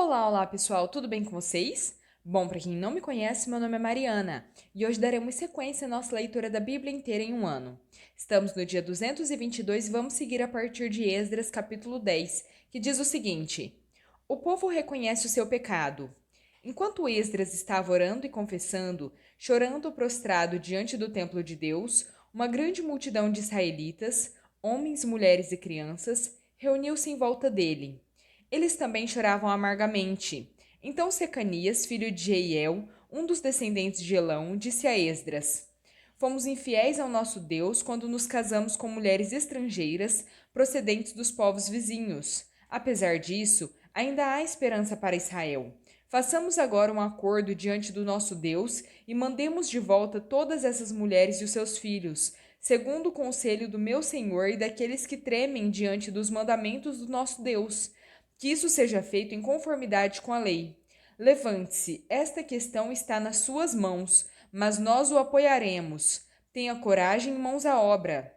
Olá pessoal, tudo bem com vocês? Bom, para quem não me conhece, meu nome é Mariana e hoje daremos sequência à nossa leitura da Bíblia inteira em um ano. Estamos no dia 222 e vamos seguir a partir de Esdras, capítulo 10, que diz o seguinte: O povo reconhece o seu pecado. Enquanto Esdras estava orando e confessando, chorando prostrado diante do templo de Deus, uma grande multidão de israelitas, homens, mulheres e crianças, reuniu-se em volta dele. Eles também choravam amargamente. Então Secanias, filho de Jeiel, um dos descendentes de Elão, disse a Esdras: Fomos infiéis ao nosso Deus quando nos casamos com mulheres estrangeiras procedentes dos povos vizinhos. Apesar disso, ainda há esperança para Israel. Façamos agora um acordo diante do nosso Deus e mandemos de volta todas essas mulheres e os seus filhos, segundo o conselho do meu Senhor e daqueles que tremem diante dos mandamentos do nosso Deus. Que isso seja feito em conformidade com a lei. Levante-se, esta questão está nas suas mãos, mas nós o apoiaremos. Tenha coragem e mãos à obra.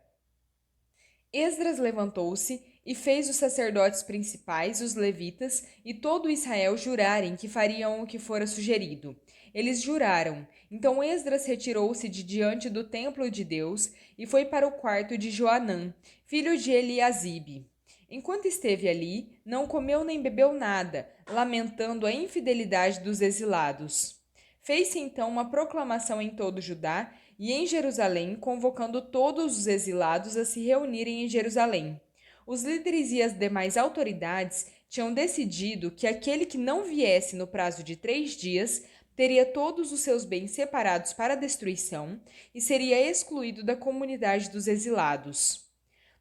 Esdras levantou-se e fez os sacerdotes principais, os levitas e todo Israel jurarem que fariam o que fora sugerido. Eles juraram. Então Esdras retirou-se de diante do templo de Deus e foi para o quarto de Joanã, filho de Eliasibe. Enquanto esteve ali, não comeu nem bebeu nada, lamentando a infidelidade dos exilados. Fez-se então uma proclamação em todo Judá e em Jerusalém, convocando todos os exilados a se reunirem em Jerusalém. Os líderes e as demais autoridades tinham decidido que aquele que não viesse no prazo de 3 dias teria todos os seus bens separados para destruição e seria excluído da comunidade dos exilados.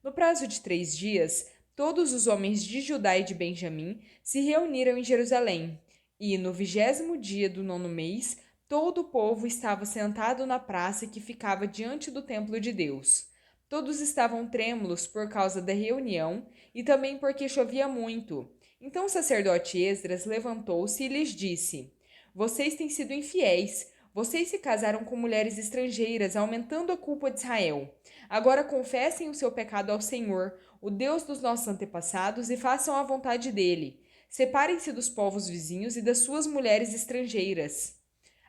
No prazo de 3 dias, todos os homens de Judá e de Benjamim se reuniram em Jerusalém, e no 20º dia do 9º mês, todo o povo estava sentado na praça que ficava diante do templo de Deus. Todos estavam trêmulos por causa da reunião e também porque chovia muito. Então o sacerdote Esdras levantou-se e lhes disse: Vocês têm sido infiéis. Vocês se casaram com mulheres estrangeiras, aumentando a culpa de Israel. Agora confessem o seu pecado ao Senhor, o Deus dos nossos antepassados, e façam a vontade dele. Separem-se dos povos vizinhos e das suas mulheres estrangeiras.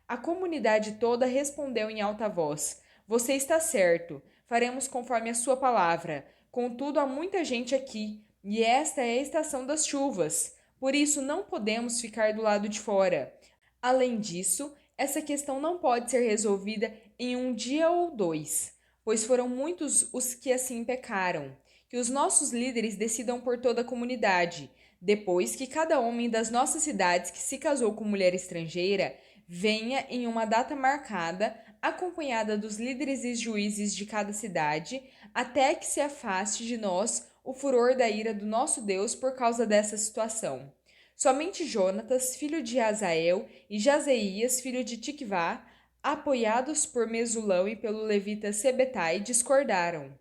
A comunidade toda respondeu em alta voz: Você está certo, faremos conforme a sua palavra. Contudo, há muita gente aqui, e esta é a estação das chuvas. Por isso, não podemos ficar do lado de fora. Além disso, essa questão não pode ser resolvida em um dia ou dois, pois foram muitos os que assim pecaram. Que os nossos líderes decidam por toda a comunidade, depois que cada homem das nossas cidades que se casou com mulher estrangeira venha em uma data marcada, acompanhada dos líderes e juízes de cada cidade, até que se afaste de nós o furor da ira do nosso Deus por causa dessa situação. Somente Jonatas, filho de Azael, e Jazeias, filho de Tikvá, apoiados por Mesulão e pelo levita Sebetai, discordaram.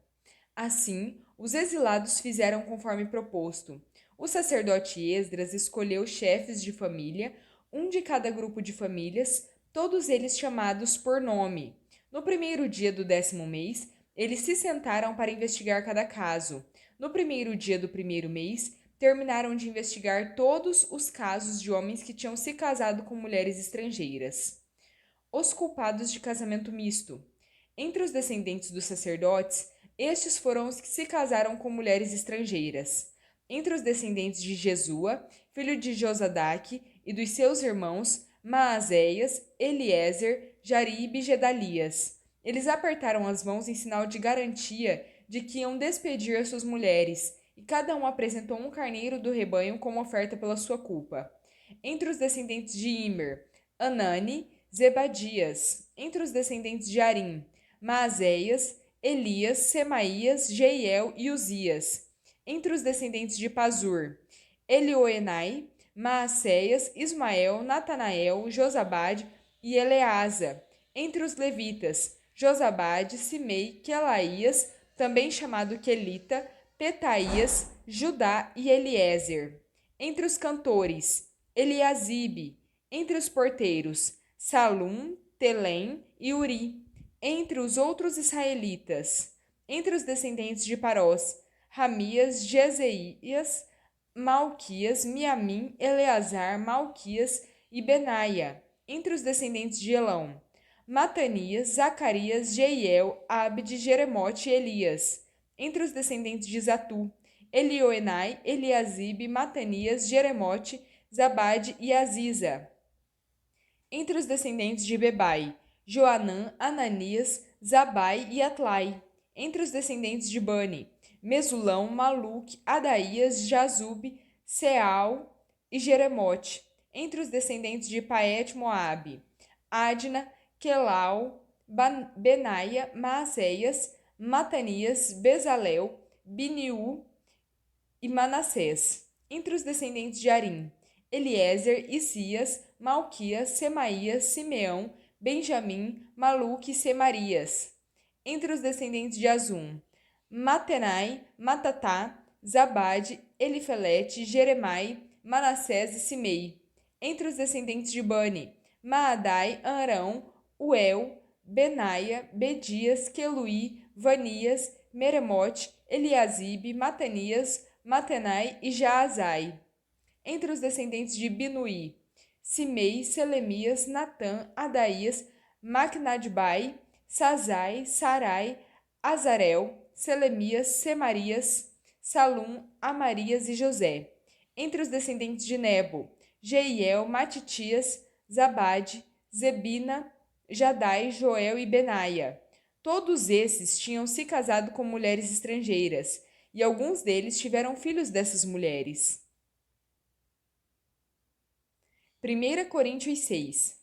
Assim, os exilados fizeram conforme proposto. O sacerdote Esdras escolheu chefes de família, um de cada grupo de famílias, todos eles chamados por nome. No primeiro dia do 10º mês, eles se sentaram para investigar cada caso. No primeiro dia do primeiro mês, terminaram de investigar todos os casos de homens que tinham se casado com mulheres estrangeiras. Os culpados de casamento misto. Entre os descendentes dos sacerdotes, estes foram os que se casaram com mulheres estrangeiras. Entre os descendentes de Jesua, filho de Josadaque, e dos seus irmãos, Maazéias, Eliezer, Jaribe e Gedalias. Eles apertaram as mãos em sinal de garantia de que iam despedir as suas mulheres, e cada um apresentou um carneiro do rebanho como oferta pela sua culpa. Entre os descendentes de Imer, Anani, Zebadias. Entre os descendentes de Arim, Maazéias, Elias, Semaías, Jeiel e Uzias. Entre os descendentes de Pazur, Elioenai, Maacéias, Ismael, Natanael, Josabade e Eleasa. Entre os levitas, Josabade, Simei, Quelaías, também chamado Quelita, Petaías, Judá e Eliezer. Entre os cantores, Eliasibe. Entre os porteiros, Salum, Telém e Uri. Entre os outros israelitas, entre os descendentes de Parós, Ramias, Jezeias, Malquias, Miamim, Eleazar, Malquias e Benaia, entre os descendentes de Elão. Matanias, Zacarias, Jeiel, Abde, Jeremote e Elias, entre os descendentes de Zatu. Elioenai, Eliasibe, Matanias, Jeremote, Zabade e Aziza, entre os descendentes de Bebai. Joanã, Ananias, Zabai e Atlai, entre os descendentes de Bani. Mesulão, Maluque, Adaías, Jazube, Seal e Jeremote, entre os descendentes de Paete Moabe. Adna, Quelau, Benaia, Maaseias, Matanias, Bezalel, Biniú e Manassés, entre os descendentes de Arim. Eliezer, Isias, Malquias, Semaías, Simeão, Benjamim, Maluque e Semarias, entre os descendentes de Azum. Matenai, Matatá, Zabade, Elifelete, Jeremai, Manassés e Simei, entre os descendentes de Bani. Maadai, Arão, Uel, Benaia, Bedias, Queluí, Vanias, Meremote, Eliasibe, Matanias, Matenai e Jaazai, entre os descendentes de Binuí. Simei, Selemias, Natã, Adaías, Macnadbai, Sazai, Sarai, Azarel, Selemias, Semarias, Salum, Amarias e José, entre os descendentes de Nebo. Jeiel, Matitias, Zabade, Zebina, Jadai, Joel e Benaia. Todos esses tinham se casado com mulheres estrangeiras, e alguns deles tiveram filhos dessas mulheres. 1 Coríntios 6.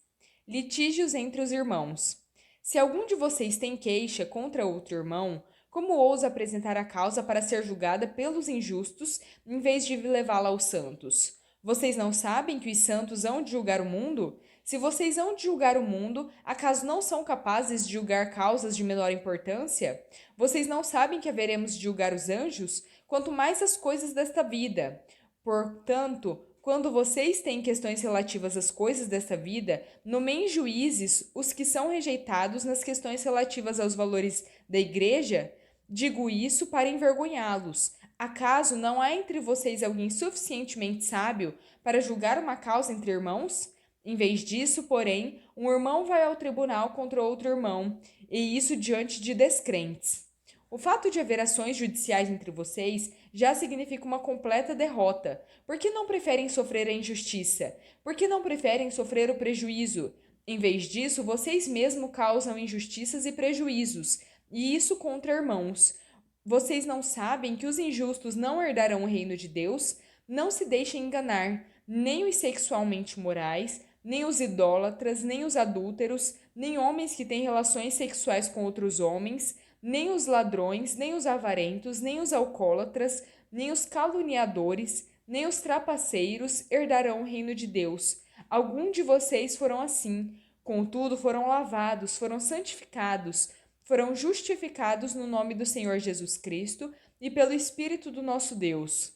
Litígios entre os irmãos. Se algum de vocês tem queixa contra outro irmão, como ousa apresentar a causa para ser julgada pelos injustos, em vez de levá-la aos santos? Vocês não sabem que os santos hão de julgar o mundo? Se vocês hão de julgar o mundo, acaso não são capazes de julgar causas de menor importância? Vocês não sabem que haveremos de julgar os anjos? Quanto mais as coisas desta vida. Portanto, quando vocês têm questões relativas às coisas desta vida, nomeiem juízes os que são rejeitados nas questões relativas aos valores da igreja. Digo isso para envergonhá-los. Acaso não há entre vocês alguém suficientemente sábio para julgar uma causa entre irmãos? Em vez disso, porém, um irmão vai ao tribunal contra outro irmão, e isso diante de descrentes. O fato de haver ações judiciais entre vocês já significa uma completa derrota. Por que não preferem sofrer a injustiça? Por que não preferem sofrer o prejuízo? Em vez disso, vocês mesmos causam injustiças e prejuízos, e isso contra irmãos. Vocês não sabem que os injustos não herdarão o reino de Deus? Não se deixem enganar, nem os sexualmente morais, nem os idólatras, nem os adúlteros, nem homens que têm relações sexuais com outros homens, nem os ladrões, nem os avarentos, nem os alcoólatras, nem os caluniadores, nem os trapaceiros herdarão o reino de Deus. Alguns de vocês foram assim, contudo foram lavados, foram santificados, foram justificados no nome do Senhor Jesus Cristo e pelo Espírito do nosso Deus.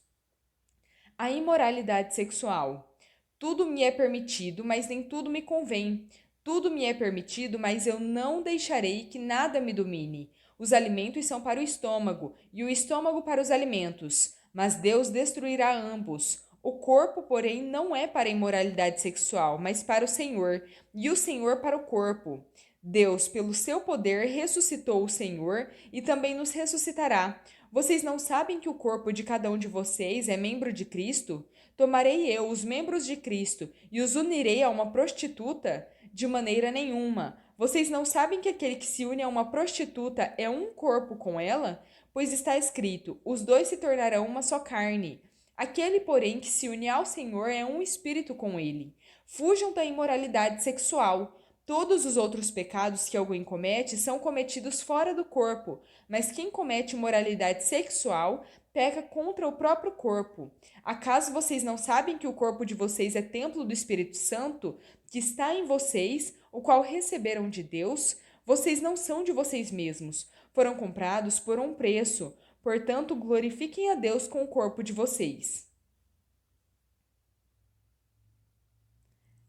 A imoralidade sexual. Tudo me é permitido, mas nem tudo me convém. Tudo me é permitido, mas eu não deixarei que nada me domine. Os alimentos são para o estômago, e o estômago para os alimentos, mas Deus destruirá ambos. O corpo, porém, não é para a imoralidade sexual, mas para o Senhor, e o Senhor para o corpo. Deus, pelo seu poder, ressuscitou o Senhor e também nos ressuscitará. Vocês não sabem que o corpo de cada um de vocês é membro de Cristo? Tomarei eu os membros de Cristo e os unirei a uma prostituta? De maneira nenhuma. Vocês não sabem que aquele que se une a uma prostituta é um corpo com ela? Pois está escrito: os dois se tornarão uma só carne. Aquele, porém, que se une ao Senhor é um espírito com ele. Fujam da imoralidade sexual. Todos os outros pecados que alguém comete são cometidos fora do corpo, mas quem comete imoralidade sexual peca contra o próprio corpo. Acaso vocês não sabem que o corpo de vocês é templo do Espírito Santo, que está em vocês, o qual receberam de Deus? Vocês não são de vocês mesmos, foram comprados por um preço. Portanto, glorifiquem a Deus com o corpo de vocês.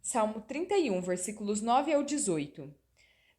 Salmo 31, versículos 9 ao 18.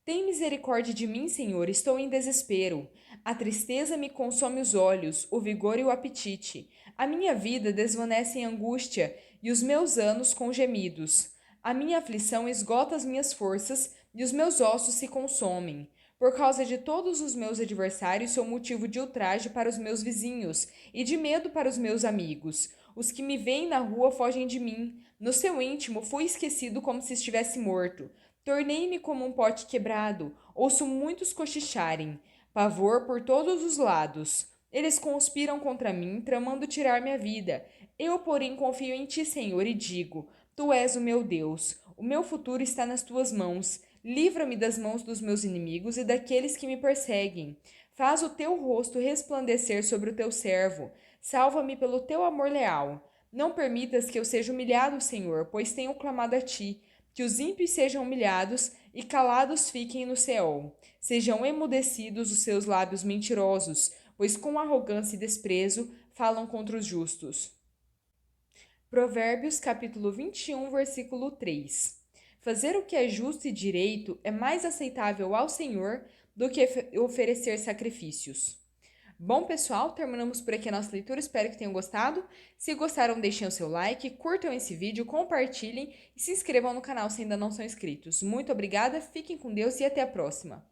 Tem misericórdia de mim, Senhor, estou em desespero. A tristeza me consome os olhos, o vigor e o apetite. A minha vida desvanece em angústia e os meus anos com gemidos. A minha aflição esgota as minhas forças e os meus ossos se consomem. Por causa de todos os meus adversários, sou motivo de ultraje para os meus vizinhos e de medo para os meus amigos. Os que me veem na rua fogem de mim. No seu íntimo, fui esquecido como se estivesse morto. Tornei-me como um pote quebrado, ouço muitos cochicharem, pavor por todos os lados. Eles conspiram contra mim, tramando tirar minha vida. Eu, porém, confio em ti, Senhor, e digo: Tu és o meu Deus. O meu futuro está nas tuas mãos. Livra-me das mãos dos meus inimigos e daqueles que me perseguem. Faz o teu rosto resplandecer sobre o teu servo. Salva-me pelo teu amor leal. Não permitas que eu seja humilhado, Senhor, pois tenho clamado a ti. Que os ímpios sejam humilhados e calados fiquem no Seol. Sejam emudecidos os seus lábios mentirosos, pois com arrogância e desprezo falam contra os justos. Provérbios capítulo 21, versículo 3. Fazer o que é justo e direito é mais aceitável ao Senhor do que oferecer sacrifícios. Bom, pessoal, terminamos por aqui a nossa leitura. Espero que tenham gostado. Se gostaram, deixem o seu like, curtam esse vídeo, compartilhem e se inscrevam no canal se ainda não são inscritos. Muito obrigada, fiquem com Deus e até a próxima!